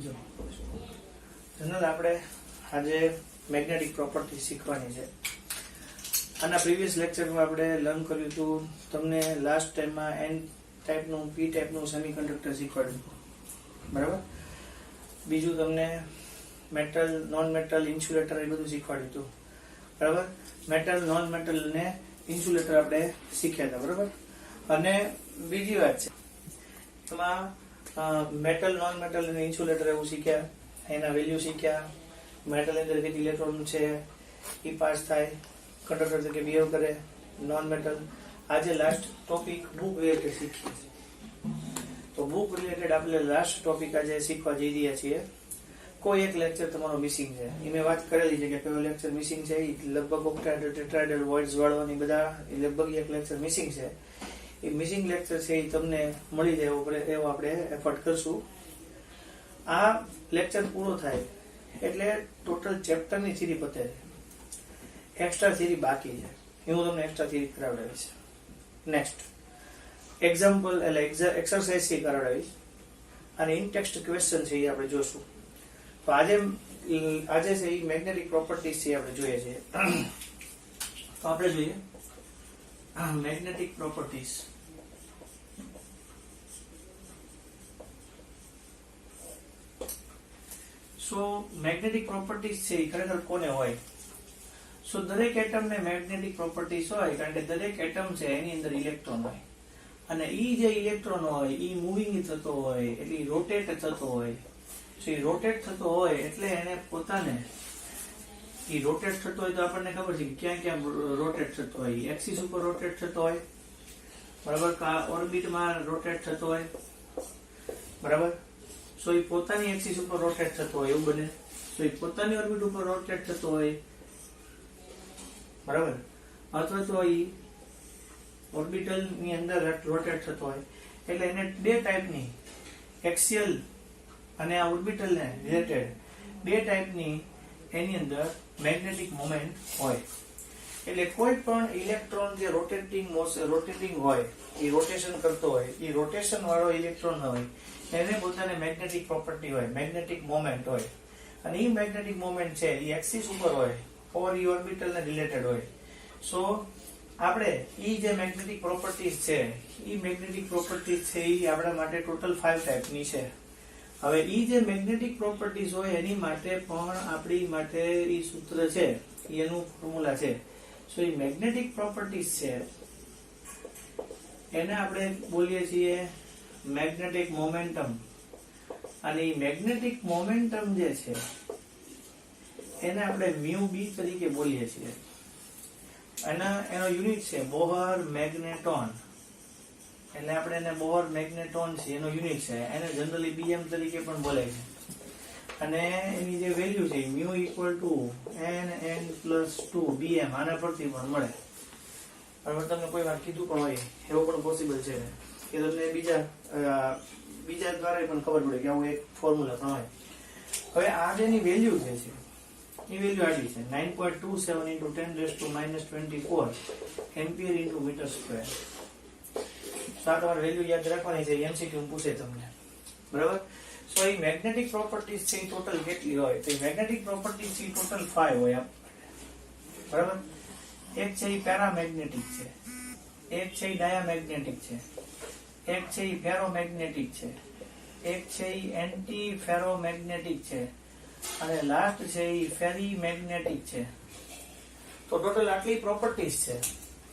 જો જનરલ આપણે આજે મેગ્નેટિક પ્રોપર્ટી શીખવાની છે. આના પ્રીવિયસ લેક્ચરમાં આપણે લર્ન કર્યું હતું. તમને લાસ્ટ ટાઈમમાં એન ટાઈપનું પી ટાઈપનું સેમિકન્ડક્ટર શીખવાડ્યું હતું, બરાબર. બીજું તમને મેટલ, નોન મેટલ, ઇન્સ્યુલેટર એ બધું શીખવાડ્યું હતું, બરાબર. મેટલ, નોન મેટલ ને ઇન્સ્યુલેટર આપણે શીખ્યા હતા, બરાબર. અને બીજી વાત છે એમાં મેટલ, નોન મેટલ અને ઇન્સ્યુલેટર એવું શીખ્યા, એના વેલ્યુ શીખ્યા. મેટલ અંદર કેટલી ઇલેક્ટ્રોન છે એ પાસ થાય, કંડક્ટર તરીકે બિહેવ કરે. નોન મેટલ આજે લાસ્ટ ટોપિક બુક રિલેટેડ શીખીએ છીએ. તો બુક રિલેટેડ આપણે લાસ્ટ ટોપિક આજે શીખવા જઈ રહ્યા છીએ. કોઈ એક લેક્ચર તમારો મિસિંગ છે, એ મેં વાત કરેલી છે કે કયો લેક્ચર મિસિંગ છે. એ લગભગ ઓક્ટાઇડલ, ટેટ્રાઇડલ, વોઇડ્સ વાળવાની બધા એ લગભગ એક લેક્ચર મિસિંગ છે. એ મિસિંગ લેક્ચર છે એ તમને મળી જાય એવો આપણે એફર્ટ કરશું. આ લેક્ચર પૂરો થાય એટલે ટોટલ ચેપ્ટરની થિયરી પતે છે. એક્સ્ટ્રા થિયરી બાકી છે, એ હું તમને એક્સ્ટ્રા થિયરી કરાવડાવીશ. નેક્સ્ટ એક્ઝામ્પલ એટલે એક્સરસાઇઝ થી કરાવડાવીશ અને ઇન ટેક્સ્ટ ક્વેશ્ચન છે એ આપણે જોશું. તો આજે છે એ મેગ્નેટિક પ્રોપર્ટીઝ છે આપણે જોઈએ છીએ. તો આપણે જોઈએ મેગ્નેટિક પ્રોપર્ટીઝ. સો મેગ્નેટિક પ્રોપર્ટીઝ છે એ ખરેખર કોને હોય? સો દરેક એટમ ને મેગ્નેટિક પ્રોપર્ટીઝ હોય કારણ કે દરેક એટમ છે એની અંદર ઇલેક્ટ્રોન હોય, અને ઈ જે ઇલેક્ટ્રોન હોય ઈ મૂવિંગ થતો હોય એટલે રોટેટ થતો હોય. સો એ રોટેટ થતો હોય એટલે એને પોતાને ઈ રોટેટ થતો હોય તો આપણને ખબર છે કે ક્યાં ક્યાં રોટેટ થતો હોય. એક્સિસ ઉપર રોટેટ થતો હોય, બરાબર. ઓર્બિટમાં રોટેટ થતો હોય, બરાબર. સો એ પોતાની એક્સિસ ઉપર રોટેટ થતો હોય એવું બને. સો એ પોતાની ઓર્બિટ ઉપર રોટેટ થતો હોય, બરાબર. અથવા તો એ ઓર્બિટલ ની અંદર રોટેટ થતો હોય. એટલે એને બે ટાઈપની એક્સિયલ અને આ ઓર્બિટલ ને રિલેટેડ બે ટાઈપની એની અંદર મેગ્નેટિક મોમેન્ટ હોય. એટલે કોઈ પણ ઇલેક્ટ્રોન જે રોટેટિંગ હોય, એ રોટેશન કરતો હોય, એ રોટેશન વાળો ઇલેક્ટ્રોન હોય એને પોતાને મેગ્નેટિક પ્રોપર્ટી હોય, મેગ્નેટિક મોમેન્ટ હોય. અને એ મેગ્નેટિક મોમેન્ટ છે એ એક્સિસ ઉપર હોય ઓર એ ઓર્બિટલ ને રિલેટેડ હોય. સો આપણે ઈ જે મેગ્નેટિક પ્રોપર્ટીઝ છે ઈ મેગ્નેટિક પ્રોપર્ટીઝ છે ઈ આપણા માટે ટોટલ 5 ટાઈપની છે. હવે ઈ જે મેગ્નેટિક પ્રોપર્ટીઝ હોય એની માટે પણ આપણી માટે ઈ સૂત્ર છે, એનું ફોર્મ્યુલા છે. સો એ મેગ્નેટિક પ્રોપર્ટીઝ છે એને આપણે બોલીએ છીએ મેગ્નેટિક મોમેન્ટમ. અને ઈ મેગ્નેટિક મોમેન્ટમ જે છે એને આપણે મ્યુ બી તરીકે બોલીએ છીએ. એનો યુનિટ છે બોહર મેગ્નેટોન. એટલે આપણે એને બોહર મેગ્નેટોન છે એનો યુનિટ છે. એને જનરલી બીએમ તરીકે પણ બોલાય છે. અને એની જે વેલ્યુ છે mu equal to n+2 bm આના પરથી પણ મળે. બરાબર. તમને કોઈ વાર કીધું પણ હોય એવું પણ પોસિબલ છે કે તમને બીજા દ્વારા પણ ખબર પડે કે આવું એક ફોર્મ્યુલા પણ હોય. હવે આ જેની વેલ્યુ જે છે એ વેલ્યુ આટલી છે 9.27 × 10⁻24 એમ્પિયર × મીટર સ્ક્વેર. તો આ તમારે વેલ્યુ યાદ રાખવાની છે, એમસીક્યુ પૂછે તમને, બરાબર. સો એ મેગ્નેટિક પ્રોપર્ટીઝ છે એ ટોટલ કેટલી હોય? તો મેગ્નેટિક પ્રોપર્ટીઝ છે ટોટલ 5 હોય, બરાબર. એક છે એ પેરામેગ્નેટિક છે, એક છે એ ડાયામેગ્નેટિક છે, એક છે એ ફેરોમેગ્નેટિક છે, એક છે એ એન્ટી ફેરોમેગ્નેટિક છે, અને લાસ્ટ છે એ ફેરીમેગ્નેટિક છે. તો ટોટલ આટલી પ્રોપર્ટીઝ છે.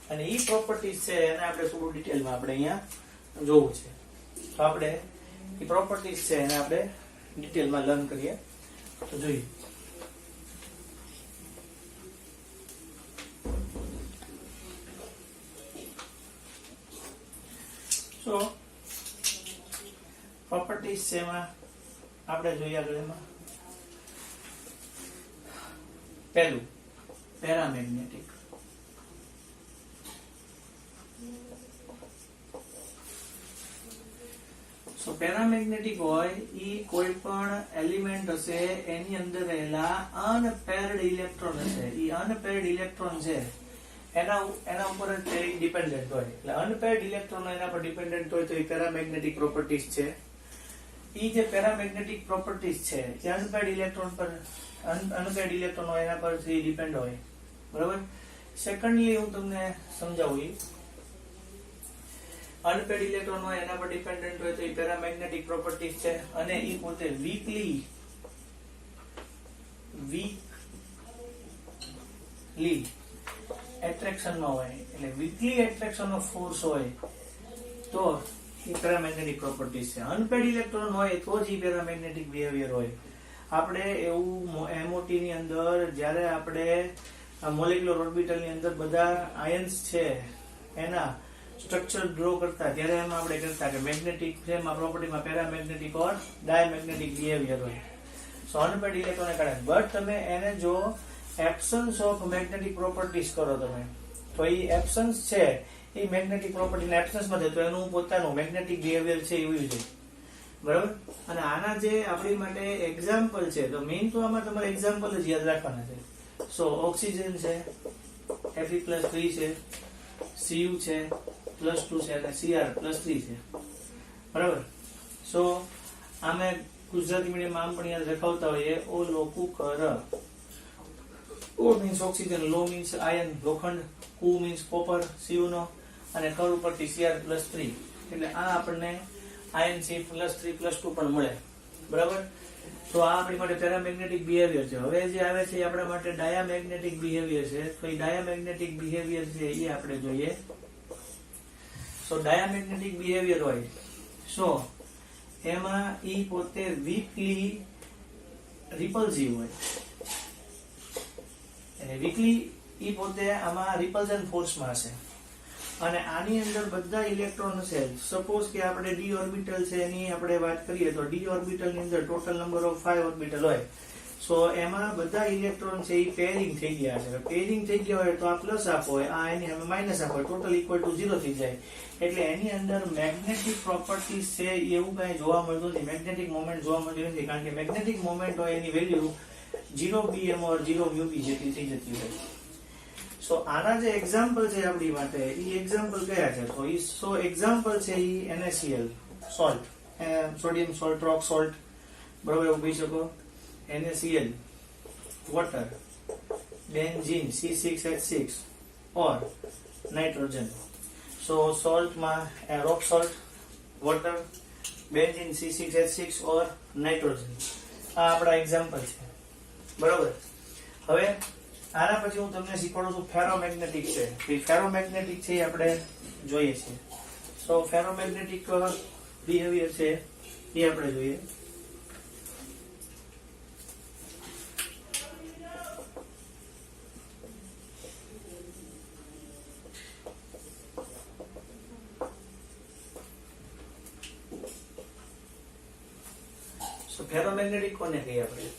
અને ઈ પ્રોપર્ટીઝ છે એને આપણે થોડું ડિટેલમાં આપણે અહીંયા જોવું છે. તો આપણે ઈ પ્રોપર્ટીઝ છે એને આપણે ડિટેલમાં લર્ન કરીએ. તો જોઈએ. સો પ્રોપર્ટીઝ છે એમાં આપણે જોઈએ આગળ એમાં પહેલું પેરામેગ્નેટિક. સો પેરામેગ્નેટિક હોય ઈ કોઈ પણ એલિમેન્ટ હશે એની અંદર રહેલા અનપેર્ડ ઇલેક્ટ્રોન હશે. ઈ અનપેર્ડ ઇલેક્ટ્રોન છે એના ઉપર જ ડિપેન્ડન્ટ હોય. એટલે અનપેર્ડ ઇલેક્ટ્રોન એના પર ડિપેન્ડન્ટ હોય તો એ પેરામેગ્નેટિક પ્રોપર્ટીઝ છે. એ જે પેરામેગ્નેટિક પ્રોપર્ટીઝ છે એ અનપેડ ઇલેક્ટ્રોન પર અનપેડ ઇલેક્ટ્રોન હોય એના પરથી ડિપેન્ડ હોય, બરાબર. સેકન્ડલી હું તમને સમજાવું, અનપેડ ઇલેક્ટ્રોન હોય એના પર ડિપેન્ડન્ટ હોય તો એ પેરામેગ્નેટિક પ્રોપર્ટીઝ છે, અને એ પોતે વીકલી એટ્રેક્શનમાં હોય, એટલે વીકલી એટ્રેક્શન ઓફ ફોર્સ હોય તો એ પેરામેગ્નેટિક પ્રોપર્ટીઝ છે. અનપેડ ઇલેક્ટ્રોન હોય તો જ એ પેરામેગ્નેટિક બિહેવિયર હોય. આપણે એવું MOT ની અંદર જ્યારે આપણે મોલેક્યુલર ઓર્બિટલ ની અંદર બધા આયન્સ છે એના સ્ટ્રક્ચર ડ્રો કરતા ત્યારે એમાં આપણે કરતા કે મેગ્નેટિક ફ્રેમમાં પ્રોપર્ટીમાં પેરામેગ્નેટિક ઓર ડાયમેગ્નેટિક બિહેવિયર હોય. સો અનપેડ ઇલેક્ટ્રોનને કારણે, બટ તમે એને જો એબ્સન્સ ઓફ મેગ્નેટિક પ્રોપર્ટીઝ કરો તમે, તો એ એબ્સન્સ છે એ મેગ્નેટિક પ્રોપર્ટીના એબ્સન્સમાં છે તો એનું પોતાનું મેગ્નેટિક બિહેવિયર છે એવું છે, બરાબર. અને આના જે આપણી માટે એક્ઝામ્પલ છે, તો મેઇન તો આમાં તમારે એક્ઝામ્પલ જ યાદ રાખવાના છે. સો ઓક્સિજન છે, Fe+3 છે, Cu છે +2 છે, અને Cr+3 છે, બરાબર. સો આમે ગુજરાતી મીડિયમમાં આમ પણ યાદ રખાવતા હોઈએ, ઓ લોકુ કર. O means oxygen, Lo means iron, લોખંડ, Cu means copper, Cu નો, અને કર ઉપરથી Cr+3, એટલે આ આપણને આયન C+3+2 પણ મળે, બરાબર. તો આ આપણી માટે પેરામેગ્નેટિક બિહેવિયર છે. હવે જે આવે છે એ આપણા માટે ડાયામેગ્નેટિક બિહેવિયર છે. તો એ ડાયામેગ્નેટિક બિહેવિયર છે એ આપણે જોઈએ. સો ડાયામેગ્નેટિક બિહેવિયર હોય, સો એમાં ઈ પોતે વીકલી રિપલ્સિવ હોય, અને વીકલી ઈ પોતે આમાં રિપલ્ઝન ફોર્સમાં હશે, અને આની અંદર બધા ઇલેક્ટ્રોન હશે. સપોઝ કે આપણે d ઓર્બિટલ છે એની આપણે વાત કરીએ તો d ઓર્બિટલ ની અંદર ટોટલ નંબર ઓફ 5 ઓર્બિટલ હોય. સો એમાં બધા ઇલેક્ટ્રોન છે એ પેરિંગ થઈ ગયા છે. પેરિંગ થઈ ગયા હોય તો આ પ્લસ આપો હોય, આ એની હવે માઇનસ આપો હોય, ટોટલ ઇક્વલ ટુ 0 થઈ જાય. એટલે એની અંદર મેગ્નેટિક પ્રોપર્ટીઝ છે એવું કઈ જોવા મળતું નથી, મેગ્નેટિક મોમેન્ટ જોવા મળતું નથી, કારણ કે મેગ્નેટિક મોમેન્ટ હોય એની વેલ્યુ 0 bm or 0 μb જેટલી થઈ જતી હોય. સો આના જે એક્ઝામ્પલ છે આપણી માટે, એ એક્ઝામ્પલ કયા છે? તો ઈ સો એક્ઝામ્પલ છે ઈ NaCl સોલ્ટ, સોડિયમ સોલ્ટ, રોક સોલ્ટ, બરાબર એવું કહી શકો. NaCl, વોટર, બેન્ઝીન C6H6 ઓર નાઇટ્રોજન. સો સોલ્ટમાં રોક સોલ્ટ, વોટર, બેન્ઝીન C6H6 ઓર નાઇટ્રોજન, આ આપણા એક્ઝામ્પલ છે, બરાબર. હવે આના પછી હું તમને શીખવાડું છું ફેરોમેગ્નેટિક છે. ફેરોમેગ્નેટિક છે એ આપણે જોઈએ છીએ. સો ફેરોમેગ્નેટિક બિહેવિયર છે એ આપણે જોઈએ. સો ફેરોમેગ્નેટિક કોને કહીએ આપણે?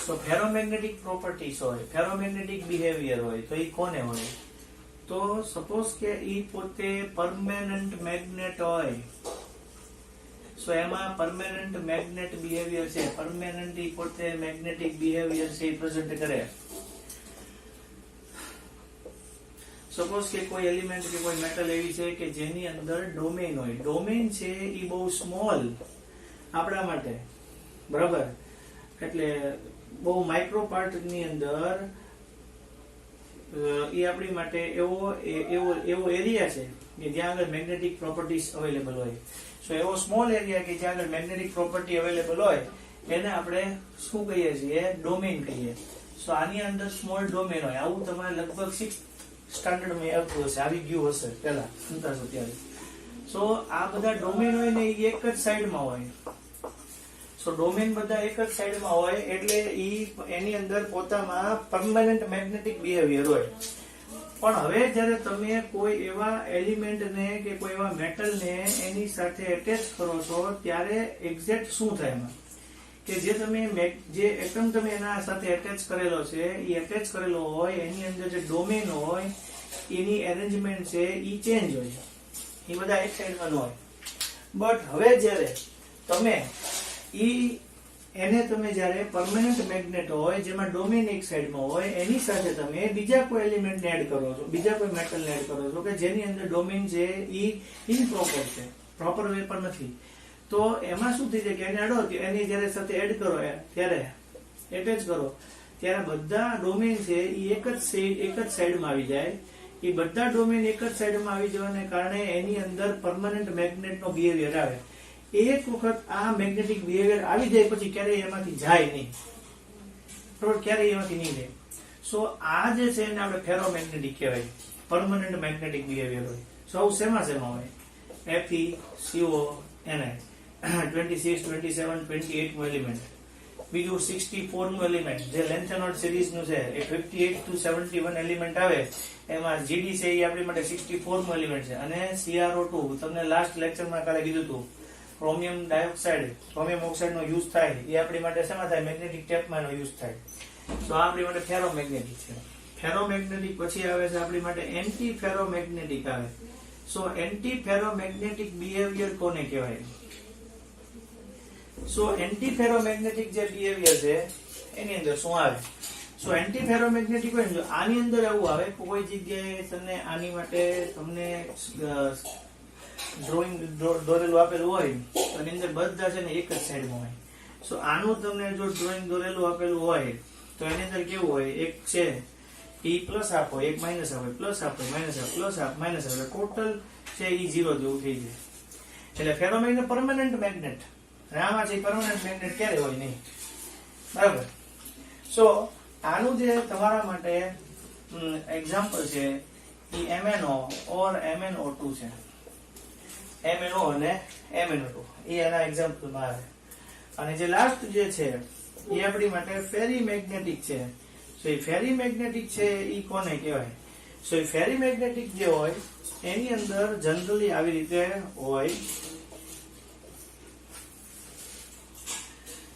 સો ફેરોમેગ્નેટિક પ્રોપર્ટીઝ હોય, ફેરોમેગ્નેટિક બિહેવિયર હોય તો એ કોને હોય? તો સપોઝ કે ઈ પોતે પરમેનન્ટ મેગ્નેટ હોય, સો એમાં પરમેનન્ટ મેગ્નેટ બિહેવિયર છે, પરમેનન્ટ ઈ પોતે મેગ્નેટિક બિહેવિયર છે એ પ્રેઝન્ટ કરે. સપોઝ કે કોઈ એલિમેન્ટ કે કોઈ મેટલ એવી છે કે જેની અંદર ડોમેન હોય, ડોમેન છે એ બહુ સ્મોલ આપણા માટે, બરાબર, એટલે બહુ માઇક્રો પાર્ટ ની અંદર એ આપણી માટે એવો એરિયા છે કે જ્યાં આગળ મેગ્નેટિક પ્રોપર્ટીઝ અવેલેબલ હોય. સો એવો સ્મોલ એરિયા કે જ્યાં આગળ મેગ્નેટિક પ્રોપર્ટી અવેલેબલ હોય એને આપણે શું કહીએ છીએ? ડોમેન કહીએ. સો આની અંદર સ્મોલ ડોમેન હોય. આવું તમારે લગભગ 6th સ્ટાન્ડર્ડમાં આવતું હશે, આવી ગયું હશે પેલા ભણતા ત્યારે. સો આ બધા ડોમેન હોય ને એ એક જ સાઈડમાં હોય. સો ડોમેન બધા એક જ સાઈડમાં હોય એટલે એની અંદર પોતામાં પરમેનન્ટ મેગ્નેટિક બિહેવિયર હોય. પણ હવે જ્યારે તમે કોઈ એવા એલિમેન્ટને કે કોઈ એવા મેટલને એની સાથે એટેચ કરો છો ત્યારે એક્ઝેક્ટ શું થાય એમાં? કે જે એટમ તમે એના સાથે એટેચ કરેલો છે, એ એટેચ કરેલો હોય એની અંદર જે ડોમેન હોય એની એરેન્જમેન્ટ છે એ ચેન્જ હોય, એ બધા એક સાઈડમાં ન હોય. બટ હવે જ્યારે તમે તમે જ્યારે પરમેનન્ટ મેગ્નેટ હોય જેમાં ડોમેન એક સાઈડમાં હોય એની સાથે તમે બીજા કોઈ એલિમેન્ટને એડ કરો છો, બીજા કોઈ મેટલને એડ કરો છો કે જેની અંદર ડોમેન છે એ ઇમ્પ્રોપર છે, પ્રોપર વે પર નથી, તો એમાં શું થઈ જાય કે એને અડો એની જયારે સાથે એડ કરો ત્યારે એટેચ કરો ત્યારે બધા ડોમેન છે એ એક જ સાઈડમાં આવી જાય. એ બધા ડોમેન એક જ સાઈડમાં આવી જવાને કારણે એની અંદર પરમાનન્ટ મેગ્નેટનો બિહેવિયર આવે. એક વખત આ મેગ્નેટિક બિહેવિયર આવી જાય પછી ક્યારેય એમાંથી જાય નહીં, બરોબર, ક્યારેય એમાંથી નહીં જાય. સો આ જે છે એને આપણે ફેરોમેગ્નેટિક કહેવાય, પરમાનન્ટ મેગ્નેટિક બિહેવિયર હોય. સૌ શેમાં હોય? Fe, CO, Ni 26, 27, 28 નું એલિમેન્ટ. બીજું 64 નું એલિમેન્ટ જે લેન્થેનોઇડ સિરીઝ નું છે એ 58 to 71 એલિમેન્ટ આવે. એમાં GD છે એ આપણી માટે 64 નું એલિમેન્ટ છે. અને CrO2 તમને લાસ્ટ લેક્ચરમાં કાલે કીધું હતું, ક્રોમિયમ ડાયોક્સાઇડ, ક્રોમિયમ ઓક્સાઇડ નો યુઝ થાય એ આપણી માટે શેમાં થાય? મેગ્નેટિક ટેપમાં એનો યુઝ થાય. તો આપણી માટે ફેરોમેગ્નેટિક છે. ફેરોમેગ્નેટિક પછી આવે છે આપણી માટે એન્ટી ફેરોમેગ્નેટિક આવે. સો એન્ટી ફેરોમેગ્નેટિક બિહેવિયર કોને કહેવાય? સો એન્ટી ફેરોમેગ્નેટિક જે બિહેવિયર છે એની અંદર શું આવે? સો એન્ટી ફેરોમેગ્નેટિક હોય ને, જો આની અંદર એવું આવે કોઈ જગ્યાએ તમને આની માટે તમને ડ્રોઈંગ દોરેલું આપેલું હોય તો એની અંદર બધા છે ને એક જ સાઈડમાં હોય. સો આનું તમને જો ડ્રોઈંગ દોરેલું આપેલું હોય તો એની અંદર કેવું હોય? એક છે એ પ્લસ આપો, એક માઇનસ આપો, પ્લસ આપો, માઇનસ આપો, પ્લસ આપો, માઇનસ આપો, ટોટલ છે એ 0 જેવું થઈ જાય. એટલે ફેરોમેગ્નેટ પરમાનન્ટ મેગ્નેટ, અને આમાં છે પરમાનન્ટ મેગ્નેટ ક્યારે હોય નહીં, બરાબર. સો આનું જે તમારા માટે એક્ઝામ્પલ છે એ MnO ઓર MnO2 છે. MnO અને MnO2 એ એના એક્ઝામ્પલમાં આવે. અને જે લાસ્ટ જે છે એ આપણી માટે ફેરીમેગ્નેટિક છે. સો એ ફેરીમેગ્નેટિક છે એ કોને કહેવાય? સો એ ફેરીમેગ્નેટિક જે હોય એની અંદર જનરલી આવી રીતે હોય.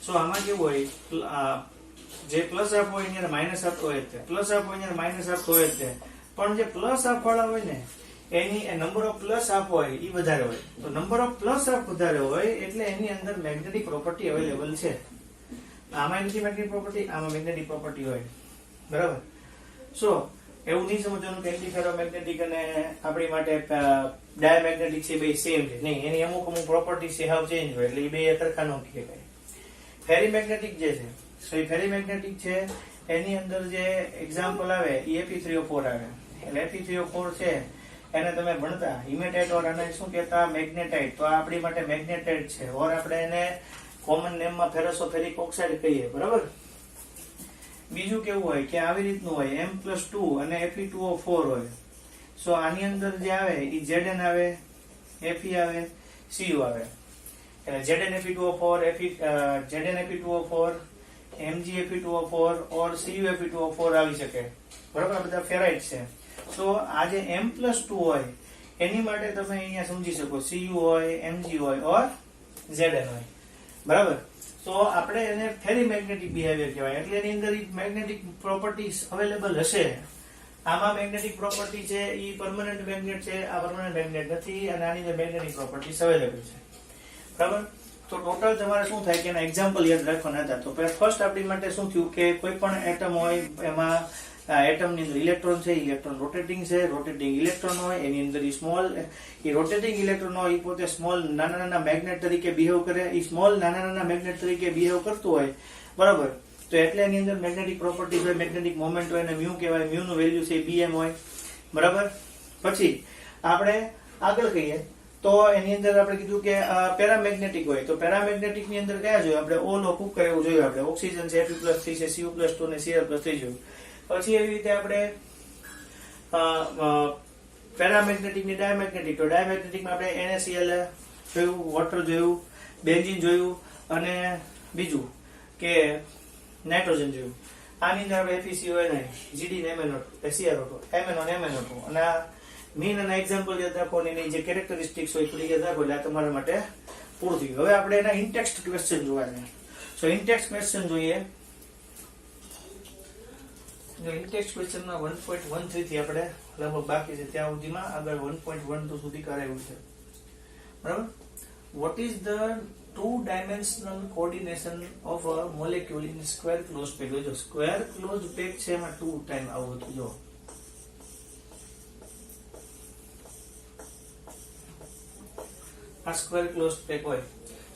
સો આમાં કેવું હોય? જે પ્લસ આપો હોય એને માઇનસ આપતો હોય તે, પ્લસ આપો હોય એને માઇનસ આપતો હોય તે. પણ જે પ્લસ આપવાળા હોય ને એની નંબર ઓફ પ્લસ આપ હોય એ વધારે હોય. તો નંબર ઓફ પ્લસ આપ વધારે હોય એટલે એની અંદર મેગ્નેટિક પ્રોપર્ટી અવેલેબલ છે. આમાં એન્ટી મેગ્નેટિક પ્રોપર્ટી, આમાં મેગ્નેટિક પ્રોપર્ટી હોય, બરાબર. સો એવું નહીં સમજવાનું કે એન્ટી ફેરોમેગ્નેટિક અને આપણી માટે ડાયમેગ્નેટિક છે બે સેમ છે, નહીં. એની અમુક પ્રોપર્ટી છે હાવ ચેન્જ હોય એટલે એ બે સરખા ન કહેવાય. ફેરીમેગ્નેટિક જે છે, સો એ ફેરીમેગ્નેટિક છે એની અંદર જે એક્ઝામ્પલ આવે એ Fe3O4 આવે. એટલે Fe3O4 છે એને તમે ભણતા હિમેટાઇટ ઓર આને શું કહેતા? મેગ્નેટાઇટ. તો આ આપણી માટે મેગ્નેટાઇટ છે. ઓર આપણે એને કોમન નેમમાં ફેરસોફેરિક ઓક્સાઇડ કહીએ, બરાબર. બીજું કેવું હોય કે આવી રીતનું હોય M+2 અને Fe2O4 હોય. સો આની અંદર જે આવે એ Zn આવે, Fe આવે, Cu આવે. એટલે ZnFe2O4, ZnFe2O4, MgFe2O4 ઓર CuFe2O4 આવી શકે, બરાબર. આ બધા ફેરાઇટ છે. તો આ જે M+2 હોય એની માટે તમે અહીંયા સમજી શકો Cu હોય, Mg હોય ઓર Zn હોય, બરાબર. તો આપણે એને ફેરીમેગ્નેટિક બિહેવિયર કહેવાય. એટલે એની અંદર મેગ્નેટિક પ્રોપર્ટીઝ અવેલેબલ હશે. આમાં મેગ્નેટિક પ્રોપર્ટી છે એ પરમાનન્ટ મેગ્નેટ છે, આ પરમાનન્ટ મેગ્નેટ નથી, અને આની અંદર મેગ્નેટિક પ્રોપર્ટીઝ અવેલેબલ છે, બરાબર. તો ટોટલ તમારે શું થાય કે એના એક્ઝામ્પલ યાદ રાખવાના હતા. તો ફર્સ્ટ આપણી માટે શું થયું કે કોઈ પણ એટમ હોય એમાં એટમની અંદર ઇલેક્ટ્રોન છે, ઇલેક્ટ્રોન રોટેટિંગ છે, રોટેટિંગ ઇલેક્ટ્રોન હોય એની અંદર સ્મોલ એ રોટેટિંગ ઇલેક્ટ્રોન હોય એ પોતે સ્મોલ નાના નાના મેગ્નેટ તરીકે બિહેવ કરે. એ સ્મોલ નાના નાના મેગ્નેટ તરીકે બિહેવ કરતું હોય, બરાબર. તો એટલે એની અંદર મેગ્નેટિક પ્રોપર્ટીઝ હોય, મેગ્નેટિક મોમેન્ટ હોય, અને મ્યુ કહેવાય. મ્યુ નું વેલ્યુ છે Bm હોય, બરાબર. પછી આપણે આગળ કહીએ તો એની અંદર આપણે કીધું કે પેરામેગ્નેટિક હોય. તો પેરામેગ્નેટિક ની અંદર કયા જોયું આપણે? ઓ લો કુક એવું જોયું આપણે. ઓક્સિજન છે Fe+3 છે, Cu+2 અને Cl+3 જોયું. પછી એવી રીતે આપણે પેરામેગ્નેટિક ની ડાયમેગ્નેટિક. તો ડાયમેગ્નેટિકમાં આપણે NaCl જોયું, વોટર જોયું, બેન્ઝીન જોયું, અને બીજું કે નાઇટ્રોજન જોયું. આની અંદર આપણે FeCO9, GD ને MnO2, CrO2, MnO ને MnO2 અને મીન અને એક્ઝામ્પલ યાદ રાખો, એની જે કેરેક્ટરિસ્ટિક્સ હોય થોડી યાદ રાખો એટલે આ તમારા માટે પૂરું થયું. હવે આપણે એના ઇનટેક્સ્ટ ક્વેશ્ચન જોવા છે. સો ઇનટેક્સ્ટ ક્વેશ્ચન જોઈએ. ઇનટેક્સ્ટ ક્વેશ્ચનમાં 1.13 થી આપણે લગભગ બાકી છે ત્યાં સુધીમાં આગળ 1.12 સુધી કરાયું છે, બરાબર. What is the 2-dimensional coordination of a molecule in square closed pack? જો સ્ક્વેર ક્લોઝ પેક છે એમાં 2 ટાઈમ આવું હતું. જો આ સ્ક્વેર ક્લોઝ પેક હોય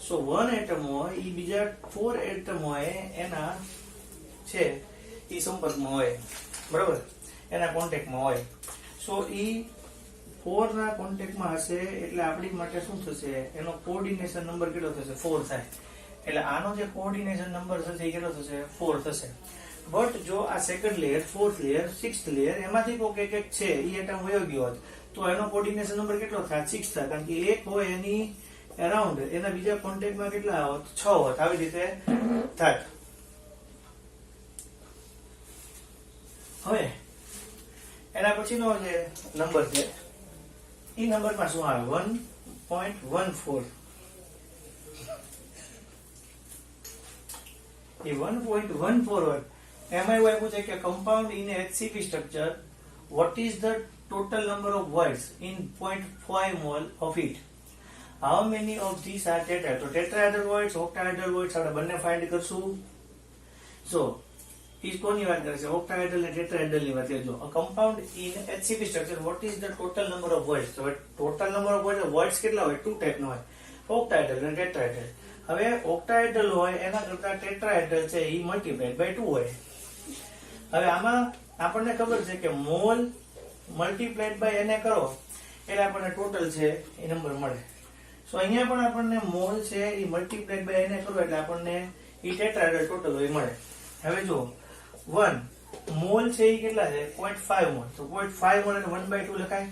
સો 1 એટમ હોય એ બીજા 4 એટમ હોય એના છે એ સંપર્કમાં હોય, બરાબર, એના કોન્ટેક્ટમાં હોય. સો એ 4 ના કોન્ટેક્ટમાં હશે એટલે આપણી માટે શું થશે, એનો કોઓર્ડિનેશન નંબર કેટલો થશે, 4 થાય. એટલે આનો જે કોઓર્ડિનેશન નંબર થશે એ કેટલો થશે, 4 થશે. બટ જો આ second layer, fourth layer, sixth layer એમાંથી કોઈ એક છે એ એટમ વયો ગયો હોત તો એનો કોઓર્ડિનેશન નંબર કેટલો થાય, 6 થાય. કારણ કે એક હોય એની અરાઉન્ડ એના બીજા કોન્ટેક્ટમાં કેટલા હોત, 6 હોત. આવી રીતે થાય. હવે એના પછીનો જે નંબર છે એ નંબરમાં શું આવે, 1.14. એ 1.14 હોય એમાં એવું આપ્યું છે કે compound in HCP structure, what is the total number of voids in 0.5 mole of it, how many of these are tetra. તો tetrahedral voids, octahedral voids આપણે બંને ફાઇન્ડ કરશું. સો ઈ કોની વાત કરે છે, octahedral અને tetrahedral ની વાત કરે. જો a compound in HCP structure, what is the total number of voids. તો total number of voids કેટલા હોય, 2 ટાઈપ નો હોય, octahedral અને tetrahedral. હવે octahedral હોય એના કરતા tetrahedral છે ઈ મલ્ટીપ્લાઈડ બાય 2 હોય. હવે આમાં આપણને ખબર છે કે મોલ મલ્ટીપ્લાઈડ બાય એને કરો એટલે આપણને ટોટલ છે એ નંબર મળે. સો અહીંયા પણ આપણને મોલ છે એ મલ્ટીપ્લાઈડ બાય એને કરો એટલે આપણને ઈ ટેટ્રાહેડ્રલ ટોટલ હોય મળે. હવે જો 1 મોલ છે એ કેટલા છે, 0.5 મોલ. તો 0.5 મોલ એટલે 1/2 લખાય.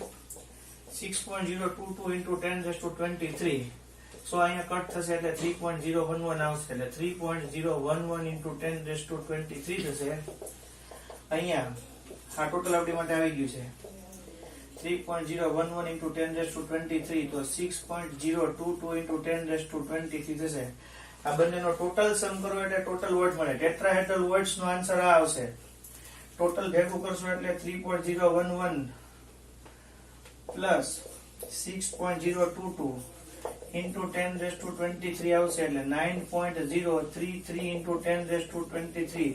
6.022 into 10⁻23. સો અહીંયા કટ થશે એટલે 3.011 આવશે. એટલે 3.011 into 10⁻23 થશે. અહીંયા આ ટોટલ આપણી માટે આવી ગયું છે 3.011 into 10⁻23. તો 6.022 into 10⁻23 થશે. આ બંનેનો ટોટલ સમ કરો એટલે ટોટલ વર્ડ મળે. ટેટ્રાહેડ્રલ વર્ડ્સ નો આન્સર આ આવશે. ટોટલ ભેગું કરશો એટલે 3.011 પ્લસ 6.022 into 10⁻23 આવશે એટલે 9.033 into 10⁻23.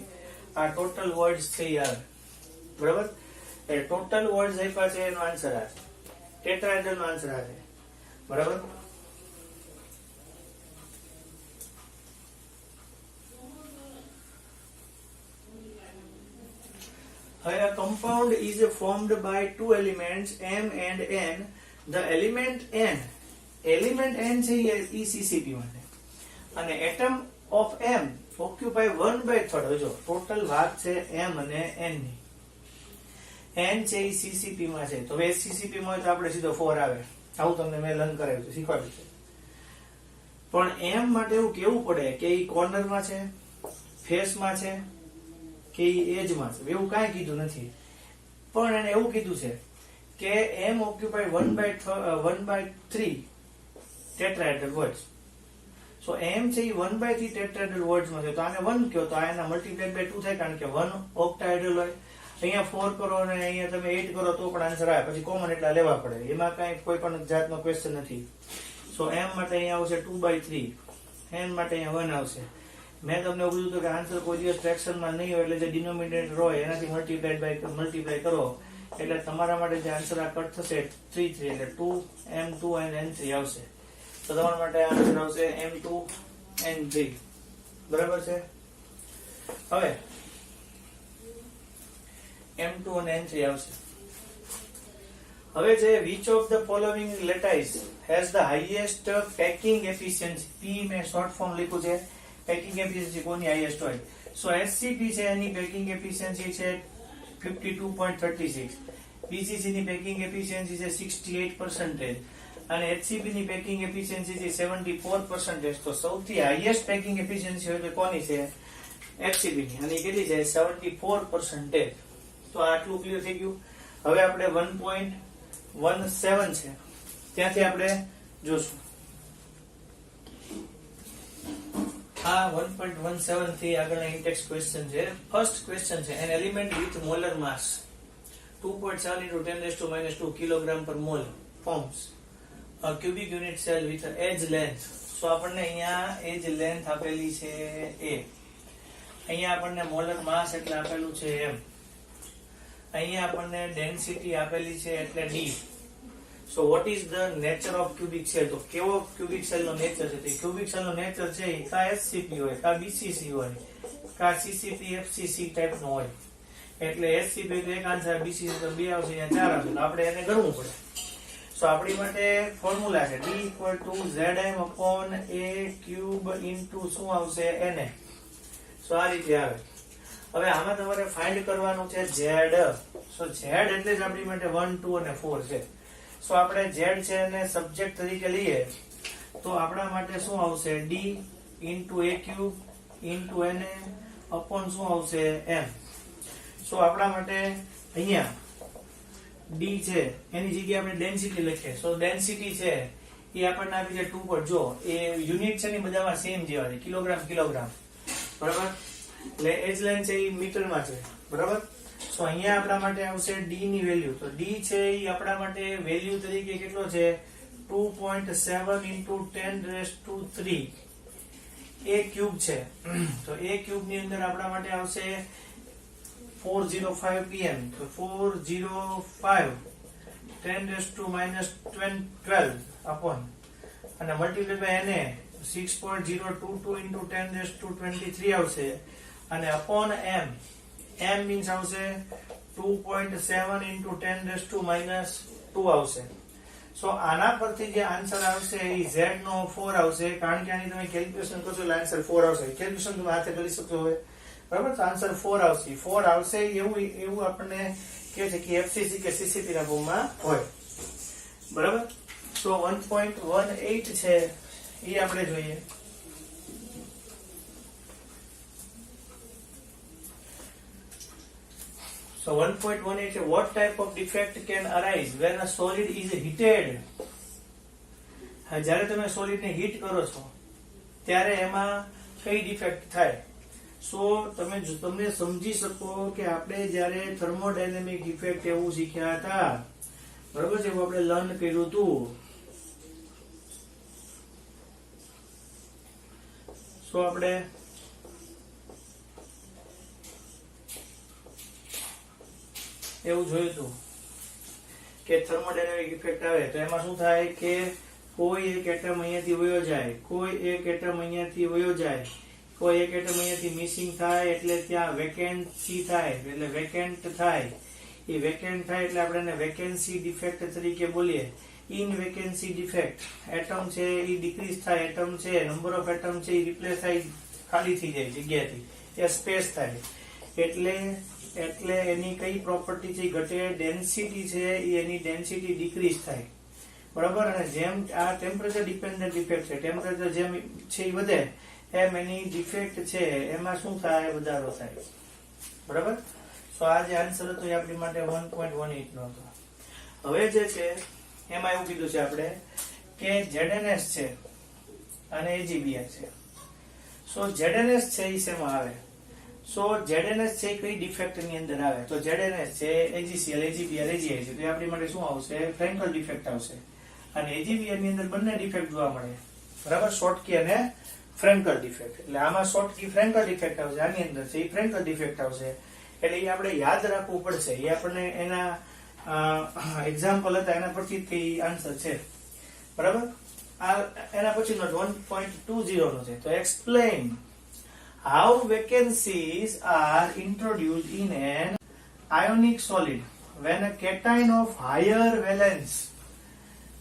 આ ટોટલ વર્ડ્સ છે યાર, બરાબર. એ ટોટલ વર્ડ્સ આપ્યા છે એનો આન્સર આ છે, ટેટ્રાહેડ્રલ નો આન્સર આ છે, બરાબર. હવે a compound is formed by two elements M and N. The element N છે એ CCP માટે અને atom of M occupy 1/3. જો ટોટલ ભાગ છે M અને N ની. N છે એ CCP માં છે, તો હવે CCP માં તો આપણે સીધો 4 આવે. આવું તમને મેં લર્ન કરાવ્યું છે, શીખવાડ્યું છે. પણ M માટે એવું કેવું પડે કે એ કોર્નર માં છે, ફેસ માં છે કે એજ માં છે, એવું કાંઈ કીધું નથી. પણ એને એવું કીધું છે કે M occupy 1/3 tetrahedral words. સો M છે એ 1/3 tetrahedral words માં છે, તો આને 1 કયો તો આના મલ્ટીપ્લાઈડ બાય 2 થાય, કારણ કે 1 octahedral હોય. અહીંયા 4 કરો અને અહીંયા તમે 8 કરો તો પણ આન્સર આવે. પછી કોમન એટલા લેવા પડે, એમાં કાંઈ કોઈ પણ જાતનો ક્વેશ્ચન નથી. સો M માટે અહીંયા આવશે 2/3, N માટે અહીંયા 1 આવશે. મેં તમને એવું કીધું કે આન્સર કોઈ દિવસ ફ્રેક્શનમાં નહીં હોય, એટલે જે ડિનોમિનેટર હોય એનાથી મલ્ટીપ્લાય કરો એટલે તમારા માટે જે આન્સર આ કટ થશે 3 એટલે 2 M2 and N3 આવશે. તો તમારા માટે આન્સર આવશે M2 N3, બરાબર છે. હવે M2 અને N3 આવશે. હવે છે which of the following lattice has the highest packing efficiency. P મેં શોર્ટ ફોર્મ લખ્યું છે. પેકિંગ એફિશિયન્સી કોની હાઈએસ્ટ હોય? સો HCP છે એની પેકિંગ એફિશિયન્સી છે 52.36, PCC ની પેકિંગ એફિશિયન્સી છે 68% અને HCP ની પેકિંગ એફિશિયન્સી છે 74%. તો સૌથી હાઈએસ્ટ પેકિંગ એફિશિયન્સી હોય તો કોની છે? HCP ની. અને કેટલી છે? 74%. તો આટલું ક્લિયર થઈ ગયું. હવે આપણે 1.17 છે ત્યાંથી આપણે જોશું. આ 1.17 થી આગળના ઇન્ટેક્સ ક્વેશ્ચન છે. ફર્સ્ટ ક્વેશ્ચન છે an element with molar mass 2.7 into 10⁻² kilogram per mole forms a cubic unit cell with edge length. સો આપણને અહીંયા એજ લેન્થ આપેલી છે a, અહીંયા આપણને મોલર માસ એટલે આપેલું છે m, અહીંયા આપણને ડેન્સિટી આપેલી છે એટલે d. So what is the nature of cubic cell? તો કેવો ક્યુબિક સેલ નો નેચર છે? તો ક્યુબિક સેલ નો નેચર છે એ કા એસસીપી હોય, કા બીસીસી હોય, કા સીસીપી એફસીસી ટાઈપ નો હોય. એટલે એસસીપી તો એક આન્સર, બીસીસી તો બે આવશે, અહીંયા 4 આવશે. તો આપણે એને ગણવું પડે. સો આપણી માટે ફોર્મ્યુલા છે D = Zm upon a cube into શું આવશે Na. સો આ રીતે આવે. હવે આમાં તમારે ફાઇન્ડ કરવાનું છે Z. સો Z એટલે જ આપણી માટે 1 2 અને 4 છે. સો આપણે Z છે એને સબ્જેક્ટ તરીકે લઈએ તો આપણા માટે શું આવશે? D into a cube into Na upon શું આવશે? M. સો આપણા માટે અહીંયા D છે એની જગ્યાએ આપણે ડેન્સિટી લખીએ. સો ડેન્સિટી છે એ આપણને આપી છે 2 પર. જો એ યુનિટ છે ને બધામાં સેમ જેવા છે, કિલોગ્રામ કિલોગ્રામ, બરાબર. એટલે એજ લાઈન છે એ મીટરમાં છે, બરાબર. સો અહીંયા આપણા માટે આવશે D ની વેલ્યુ. તો D છે એ આપણા માટે વેલ્યુ તરીકે કેટલો છે? 2.7 into 10⁻³ a ક્યુબ છે. તો a ક્યુબ ની અંદર આપણા માટે આવશે 405 pm. તો 405 10⁻12 upon અને મલ્ટીપ્લાય બાય Na 6.022 into 10⁻23 આવશે અને upon m. m મીન્સ આવશે 2.7 into 10⁻² આવશે. સો આના પરથી જે આન્સર આવશે એ z નો 4 આવશે, કારણ કે આની તમે કેલ્ક્યુલેશન કરશો એટલે આન્સર 4 આવશે. કેલ્ક્યુલેશન તમે હાથે કરી શકશો હવે, બરાબર. તો આન્સર 4 આવશે. 4 આવશે એવું આપણને કહે છે કે એફસીસી કે સીસીપી ના ફોર્મમાં હોય, બરાબર. સો 1.18 છે એ આપણે જોઈએ. So 1.18 છે what type of defect can arise when a solid is heated? જ્યારે તમે સોલિડ ને હીટ કરો છો ત્યારે એમાં કઈ ડિફેક્ટ થાય? સો તમને સમજી શકો કે આપણે જ્યારે થર્મોડાયનેમિક ઇફેક્ટ એવું શીખ્યા હતા, બરાબર છે, એવું આપણે લર્ન કર્યું હતું. સો આપણે એવું જોયું હતું કે થર્મોડાયનેમિક ઇફેક્ટ આવે તો એમાં શું થાય કે કોઈ એક એટમ અહીંયાથી વયો જાય, કોઈ એક એટમ અહીંયાથી વયો જાય, કોઈ એક એટમ અહીંયાથી મિસિંગ થાય એટલે ત્યાં વેકેન્સી થાય, એટલે વેકેન્ટ થાય. એ વેકેન્ટ થાય એટલે આપણે એને વેકેન્સી ડિફેક્ટ તરીકે બોલીએ. ઇન વેકેન્સી ડિફેક્ટ એટમ છે એ ડિક્રીઝ થાય, એટમ છે નંબર ઓફ એટમ છે એ રિપ્લેસ થાય, ખાલી થઈ જાય જગ્યાથી, એ સ્પેસ થાય. એટલે એની કઈ પ્રોપર્ટી છે ઘટે? ડેન્સિટી છે એ એની ડેન્સિટી ડિક્રીઝ થાય, બરાબર. અને જેમ આ ટેમ્પરેચર ડિપેન્ડન્ટ ઇફેક્ટ છે, ટેમ્પરેચર જેમ છે એ વધે એમ એની ડિફેક્ટ છે એમાં શું થાય? વધારો થાય, બરાબર. તો આ જે આન્સર હતો એ આપણી માટે 1.18 નો હતો. હવે જે છે એમાં એવું કીધું છે આપણે કે ZnS છે અને AgBr છે. સો ZnS છે એ શેમાં આવે? સો ZnS છે કઈ ડિફેક્ટ ની અંદર આવે? તો ZnS છે AgCl, AgBr, AgI છે. તો એ આપણી માટે શું આવશે? ફ્રેન્કલ ડિફેક્ટ આવશે. અને AgBr ની અંદર બંને ડિફેક્ટ જોવા મળે, બરાબર, શોર્ટકી અને ફ્રેન્કલ ડિફેક્ટ. એટલે આમાં શોર્ટકી ફ્રેન્કલ ડિફેક્ટ આવશે, આની અંદર છે એ ફ્રેન્કલ ડિફેક્ટ આવશે. એટલે એ આપણે યાદ રાખવું પડશે. એ આપણને એના એક્ઝામ્પલ હતા એના પરથી આન્સર છે, બરાબર. આ એના પછીનો 1.20 નો છે. તો explain how vacancies are introduced in an ionic solid when a cation of higher valence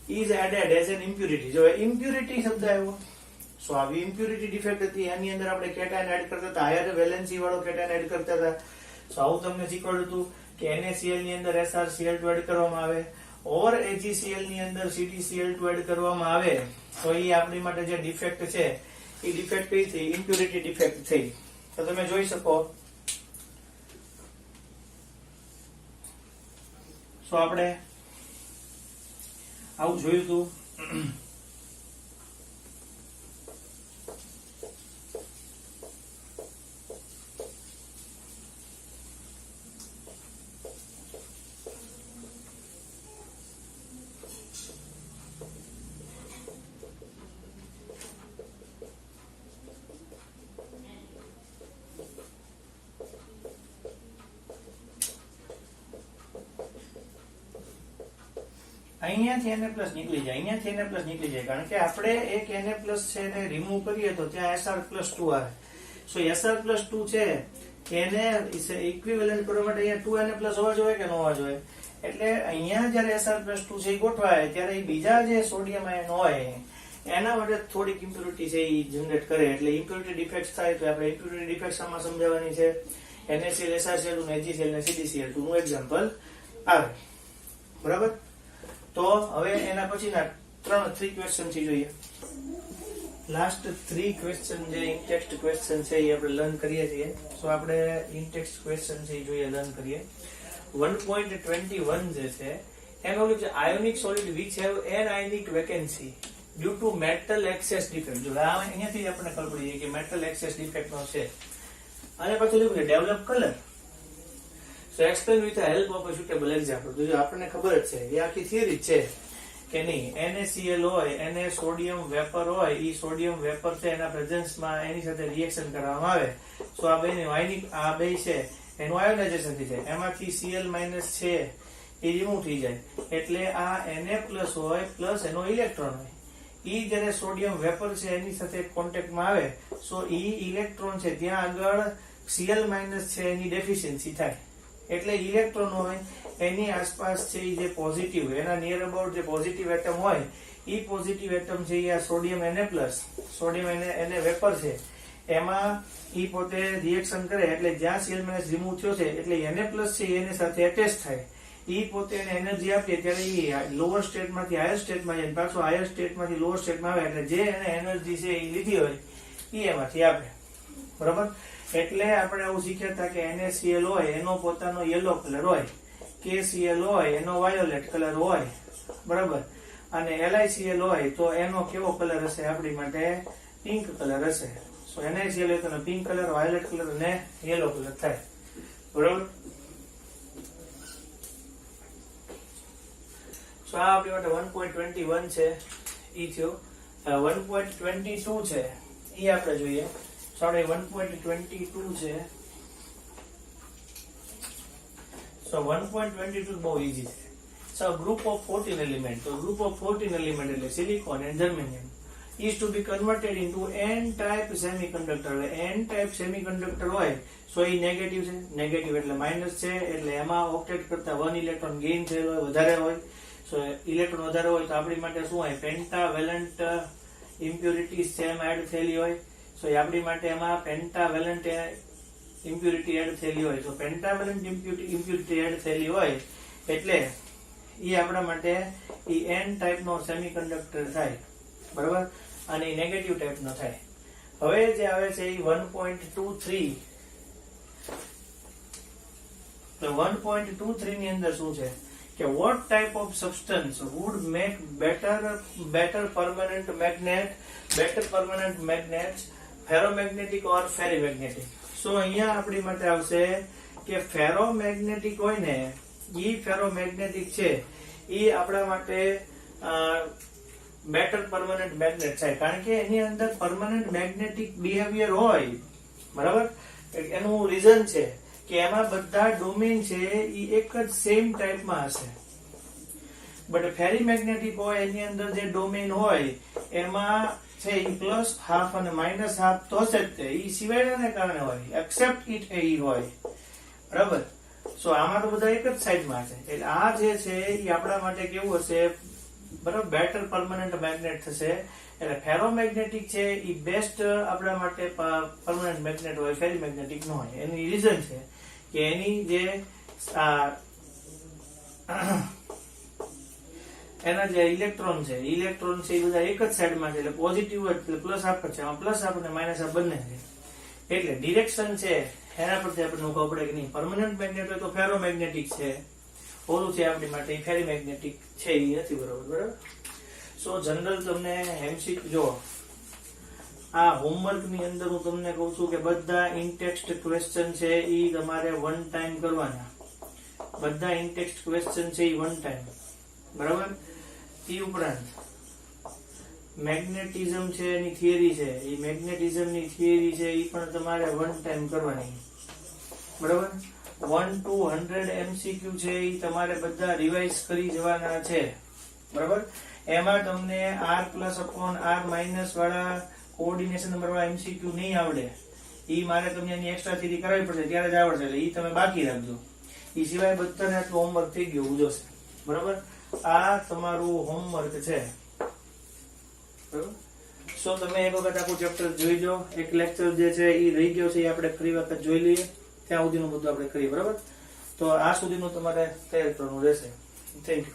is added as an impurity. જો impurity શબ્દ આવ્યો, સો આવી impurity defect હતી, એની અંદર આપણે કેટાયન એડ કરતા હતા, હાયર વેલેન્સી વાળો કેટાયન એડ કરતા હતા. સો આવું તમને શીખવાડ્યું હતું કે NaCl ની અંદર SrCl2 એડ કરવામાં આવે, ઓર AgCl ની અંદર CdCl2 એડ કરવામાં આવે. તો એ આપણી માટે જે ડિફેક્ટ છે એ ડિફેક્ટ કઈ થઈ? ઇમ્પ્યુરિટી ડિફેક્ટ થઈ. તો તમે જોઈ શકો. સો આપણે આવું જોયું હતું. અહીંયાથી Na પ્લસ નીકળી જાય, અહીંયાથી Na પ્લસ નીકળી જાય, કારણ કે આપણે એક Na પ્લસ છે એને રિમૂવ કરીએ તો ત્યાં Sr+2 આવે. સો Sr+2 છે એને ઇક્વિવેલન્ટ કરવા માટે અહીંયા 2Na પ્લસ હોવા જોઈએ કે ન હોવા જોઈએ? એટલે અહીંયા જયારે Sr+2 છે એ ગોઠવાય ત્યારે એ બીજા જે સોડિયમ આયન હોય એના માટે થોડીક ઇમ્પ્યુરિટી છે એ જનરેટ કરે, એટલે ઇમ્પ્યુરિટી ડિફેક્ટ થાય. તો આપણે ઇમ્પ્યુરિટી ડિફેક્ટ આમાં સમજાવવાની છે. NaCl, SrCl, AgCl ને CdCl2 નું એક્ઝામ્પલ આવે. બરાબર? તો હવે એના પછીના 3 ક્વેશ્ચન થી જોઈએ. લાસ્ટ 3 ક્વેશ્ચન જે ઇનટેક્સ્ટ ક્વેશ્ચન છે એ આપણે લર્ન કરીએ છીએ. સો આપણે ઇનટેક્સ્ટ ક્વેશ્ચન છે એ જોઈએ, લર્ન કરીએ. 1.21 જે છે એમાં ઓલું છે ionic solid which have anionic vacancy due to metal excess defect. જો આ અહીંયાથી આપણને ખબર પડી જાય કે metal excess defect નો છે. અને પછી લખ્યું છે develop color. So explain with the help of a suitable example. તો જો આપણને ખબર જ છે એ આખી થિયરી છે કે નહીં, NaCl હોય, Na સોડિયમ વેપર હોય, એ સોડિયમ વેપર છે એના પ્રેઝન્સમાં એની સાથે રિએક્શન કરવામાં આવે. સો આ બેની આયનિક, આ બે છે એનું આયોનાઇઝેશન થઈ જાય, એમાંથી Cl- છે એ રિમૂવ થઈ જાય, એટલે આ Na+ હોય પ્લસ એનો ઇલેક્ટ્રોન હોય. ઈ જ્યારે સોડિયમ વેપર છે એની સાથે કોન્ટેક્ટમાં આવે, સો ઈ ઇલેક્ટ્રોન છે ત્યાં આગળ Cl- છે એની ડેફિશિયન્સી થાય, એટલે ઇલેક્ટ્રોન હોય એની આસપાસ છે જે પોઝિટિવ, એના નિયર અબાઉટ જે પોઝિટિવ એટમ હોય, ઈ પોઝિટિવ એટમ છે એ આ sodium Na+, sodium Na vapour છે એમાં ઈ પોતે રિએક્શન કરે, એટલે જ્યાં Cl- રિમૂવ થયો છે એટલે Na+ છે એની સાથે એટેચ થાય. ઈ પોતે એને એનર્જી આપીએ ત્યારે ઈ લોઅર સ્ટેટમાંથી હાયર સ્ટેટમાં જાય, પાછો હાયર સ્ટેટમાંથી લોઅર સ્ટેટમાં આવે, એટલે જે એને એનર્જી છે એ લીધી હોય ઈ એમાંથી આપે. બરાબર? એટલે આપણે આવું શીખ્યા હતા કે NaCl હોય એનો પોતાનો યલો કલર હોય, KCl હોય એનો વાયોલેટ કલર હોય. બરાબર? અને LiCl હોય તો એનો કેવો કલર હશે? આપણી માટે પિંક કલર હશે. સો NaCl હોય તો પિંક કલર, વાયોલેટ કલર અને યલો કલર થાય. બરાબર? સો આ આપણી માટે 1.21 છે ઈ થયો. 1.22 છે ઈ આપણે જોઈએ. સો આપણે 1.22 છે. સો 1.22 બહુ ઈઝી છે. સો ગ્રુપ ઓફ 14 એલિમેન્ટ, તો ગ્રુપ ઓફ 14 એલિમેન્ટ એટલે silicon and germanium is to be converted into n type semiconductor. n type semiconductor હોય સો એ નેગેટિવ છે, નેગેટિવ એટલે માઇનસ છે, એટલે એમાં ઓક્ટેટ કરતા 1 ઇલેક્ટ્રોન ગેઇન થયેલો હોય, વધારે હોય. સો ઇલેક્ટ્રોન વધારે હોય તો આપણી માટે શું હોય? પેન્ટાવેલન્ટ ઇમ્પ્યુરિટીઝ છે એમાં એડ થયેલી હોય. સો એ આપણી માટે એમાં પેન્ટાવેલન્ટ ઇમ્પ્યુરિટી એડ થયેલી હોય. તો પેન્ટાવેલન્ટ ઇમ્પ્યુરિટી એડ થયેલી હોય એટલે એ આપણા માટે એ n ટાઈપ નો સેમિકન્ડક્ટર થાય. બરાબર? અને એ નેગેટિવ ટાઈપ નો થાય. હવે જે આવે છે એ 1.23. તો 1.23 ની અંદર શું છે કે what type of substance would make better permanent magnets, ferromagnetic or ferrimagnetic? સો અહીંયા આપણી માટે આવશે કે ફેરોમેગ્નેટિક હોય ને, ઈ ફેરોમેગ્નેટિક છે ઈ આપણા માટે બેટર પરમાનન્ટ મેગ્નેટ થાય, કારણ કે એની અંદર પરમાનન્ટ મેગ્નેટિક બિહેવિયર હોય. બરાબર? એનું રીઝન છે કે એમાં બધા ડોમેન છે એ એક જ સેમ ટાઈપમાં હશે. બટ ફેરીમેગ્નેટિક હોય એની અંદર જે ડોમેન હોય એમાં છે એ +½ અને -½ તો હશે જ તે, એ સિવાયના કારણે હોય, એક્સેપ્ટ ઇટ એ હોય. બરાબર? સો આમાં તો બધા એક જ સાઈડમાં છે, એટલે આ જે છે એ આપણા માટે કેવું હશે? બરાબર, બેટર પરમાનન્ટ મેગ્નેટ થશે. એટલે ફેરોમેગ્નેટિક છે એ બેસ્ટ આપણા માટે પરમાનન્ટ મેગ્નેટ હોય, ફેરીમેગ્નેટિક ન હોય. એની રીઝન છે કે એની જે એના જે ઇલેક્ટ્રોન છે એ બધા એક જ સાઈડમાં છે, એટલે પોઝિટિવ હોય એટલે પ્લસ આપે છે, આમાં પ્લસ આપે ને માઇનસ આપે બંને છે. એટલે ડિરેક્શન છે એના પરથી આપણે ખબર પડે કે નહીં, પરમાનન્ટ મેગ્નેટ હોય તો ફેરોમેગ્નેટિક છે, ઓલું છે આપણી માટે ફેરીમેગ્નેટિક છે એ નથી. બરોબર? બરાબર? સો જનરલ તમને એમસીક્યુ જો આ હોમવર્ક ની અંદર હું તમને કહું છું કે બધા ઇનટેક્સ્ટ ક્વેશ્ચન છે એ તમારે 1 ટાઈમ કરવાના. બધા ઇનટેક્સ્ટ ક્વેશ્ચન છે એ 1 ટાઈમ. બરાબર? તે ઉપરાંત મેગ્નેટિઝમ છે એની થિયરી છે, એ મેગ્નેટિઝમ ની થિયરી છે એ પણ તમારે 1 ટાઈમ કરવાની. બરાબર? 1 to 100 MCQ છે એ તમારે બધા રિવાઇઝ કરી જવાના છે. બરાબર. એમાં તમને r plus upon r minus વાળા કોઓર્ડિનેશન નંબર વાળા એમસીક્યુ નહીં આવડે. ઈ મારે તમને એની એક્સ્ટ્રા થિયરી કરાવવી પડશે ત્યારે જ આવડશે. એટલે ઈ તમે બાકી રાખજો. ઈ સિવાય બધાને આટલું હોમવર્ક થઈ ગયું જોશે. બરાબર. આ તમારું હોમવર્ક છે. બરાબર. સો તમે એક વખત આખું ચેપ્ટર જોઈ લો. એક લેક્ચર જે છે એ રહી ગયો છે એ આપણે ફરી વખત જોઈ લઈએ. ત્યાં સુધીનું બધું આપણે કરીએ. બરાબર. તો આ સુધીનું તમારે તૈયાર કરવાનું રહેશે. Thank you.